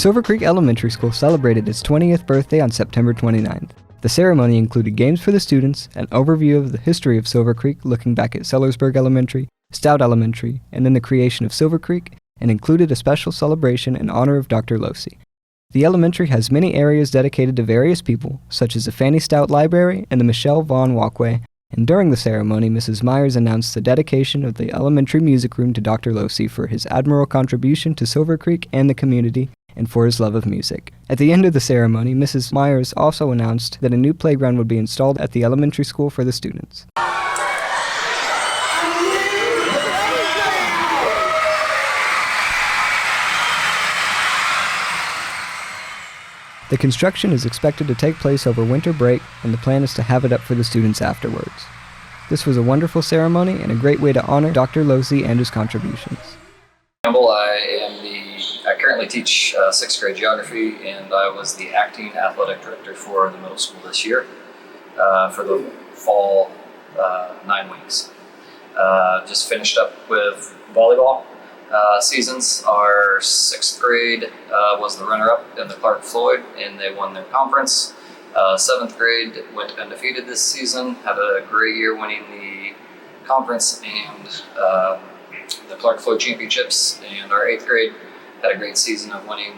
Silver Creek Elementary School celebrated its 20th birthday on September 29th. The ceremony included games for the students, an overview of the history of Silver Creek looking back at Sellersburg Elementary, Stout Elementary, and then the creation of Silver Creek, and included a special celebration in honor of Dr. Losey. The elementary has many areas dedicated to various people, such as the Fanny Stout Library and the Michelle Vaughn Walkway, and during the ceremony, Mrs. Myers announced the dedication of the elementary music room to Dr. Losey for his admirable contribution to Silver Creek and the community, and for his love of music. At the end of the ceremony, Mrs. Myers also announced that a new playground would be installed at the elementary school for the students. The construction is expected to take place over winter break, and the plan is to have it up for the students afterwards. This was a wonderful ceremony and a great way to honor Dr. Losey and his contributions. I currently teach 6th grade geography, and I was the acting athletic director for the middle school this year for the fall 9 weeks. Just finished up with volleyball seasons. Our 6th grade was the runner-up in the Clark Floyd, and they won their conference. 7th grade went undefeated this season, had a great year winning the conference and the Clark Floyd championships, and our 8th grade had a great season of winning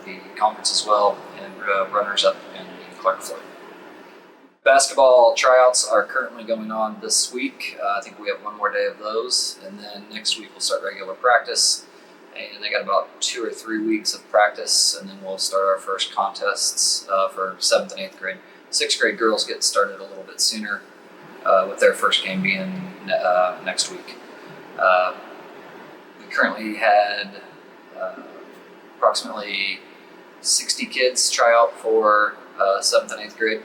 the conference as well, and runners-up in the Clark Floyd. Basketball tryouts are currently going on this week. I think we have one more day of those, and then next week we'll start regular practice. And they got about 2 or 3 weeks of practice, and then we'll start our first contests for 7th and 8th grade. 6th grade girls get started a little bit sooner, with their first game being next week. We currently had approximately 60 kids try out for 7th and 8th grade.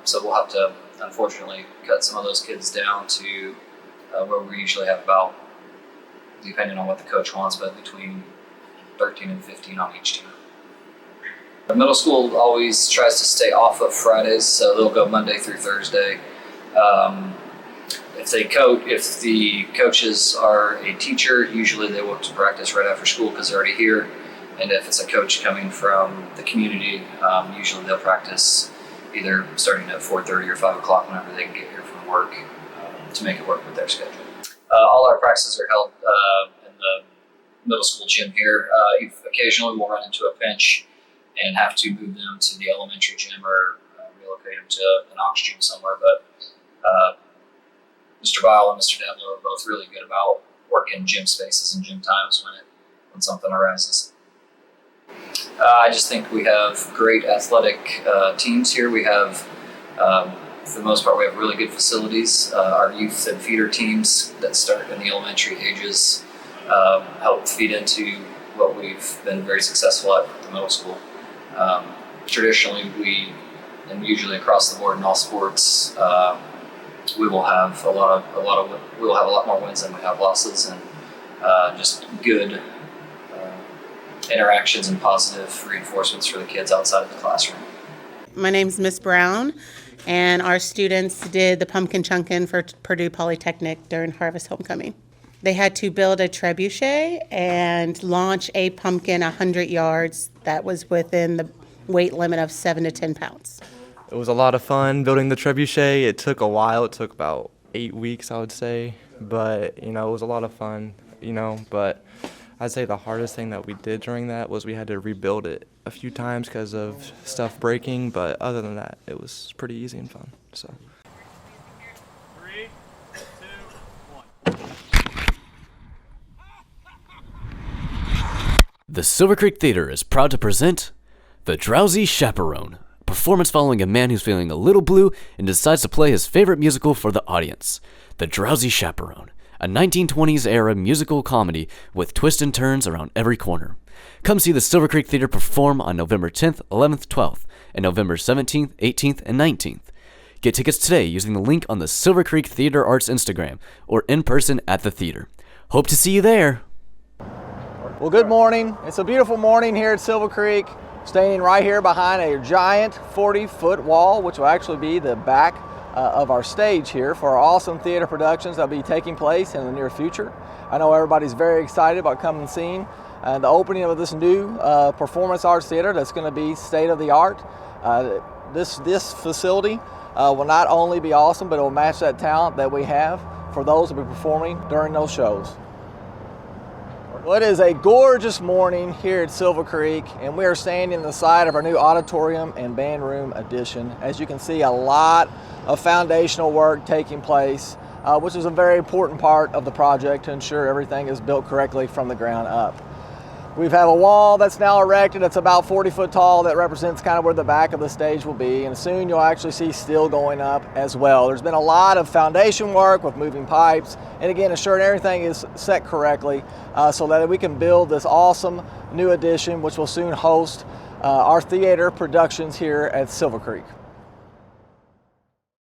So we'll have to, unfortunately, cut some of those kids down to where we usually have about, depending on what the coach wants, but between 13 and 15 on each team. The middle school always tries to stay off of Fridays, so they'll go Monday through Thursday. If the coaches are a teacher, usually they work to practice right after school because they're already here. And if it's a coach coming from the community, usually they'll practice either starting at 4:30 or 5 o'clock whenever they can get here from work to make it work with their schedule. All our practices are held in the middle school gym here. Occasionally we'll run into a pinch and have to move them to the elementary gym or relocate them to an aux gym somewhere, but Mr. Bile and Mr. Dablow are both really good about working gym spaces and gym times when something arises. I just think we have great athletic teams here. We have, for the most part, we have really good facilities. Our youth and feeder teams that start in the elementary ages help feed into what we've been very successful at the middle school. Traditionally, and usually across the board in all sports, we will have a lot more wins than we have losses, and just good interactions and positive reinforcements for the kids outside of the classroom. My name's Miss Brown, and our students did the pumpkin chunkin' for Purdue Polytechnic during Harvest Homecoming. They had to build a trebuchet and launch a pumpkin 100 yards that was within the weight limit of 7 to 10 pounds. It was a lot of fun building the trebuchet. It took a while. It took about 8 weeks, I would say. But, it was a lot of fun, But I'd say the hardest thing that we did during that was we had to rebuild it a few times because of stuff breaking. But other than that, it was pretty easy and fun. So. 3, 2, 1. The Silver Creek Theater is proud to present The Drowsy Chaperone, a performance following a man who's feeling a little blue and decides to play his favorite musical for the audience. The Drowsy Chaperone, a 1920s-era musical comedy with twists and turns around every corner. Come see the Silver Creek Theater perform on November 10th, 11th, 12th, and November 17th, 18th, and 19th. Get tickets today using the link on the Silver Creek Theater Arts Instagram or in person at the theater. Hope to see you there. Well, good morning. It's a beautiful morning here at Silver Creek, standing right here behind a giant 40-foot wall, which will actually be the back of our stage here for our awesome theater productions that will be taking place in the near future. I know everybody's very excited about coming and seeing and the opening of this new performance arts theater that's going to be state of the art. This facility will not only be awesome, but it will match that talent that we have for those who will be performing during those shows. Well, it is a gorgeous morning here at Silver Creek, and we are standing on the side of our new auditorium and band room addition. As you can see, a lot of foundational work taking place, which is a very important part of the project to ensure everything is built correctly from the ground up. We have a wall that's now erected. It's about 40 foot tall. That represents kind of where the back of the stage will be. And soon you'll actually see steel going up as well. There's been a lot of foundation work with moving pipes. And again, ensuring everything is set correctly so that we can build this awesome new addition, which will soon host our theater productions here at Silver Creek.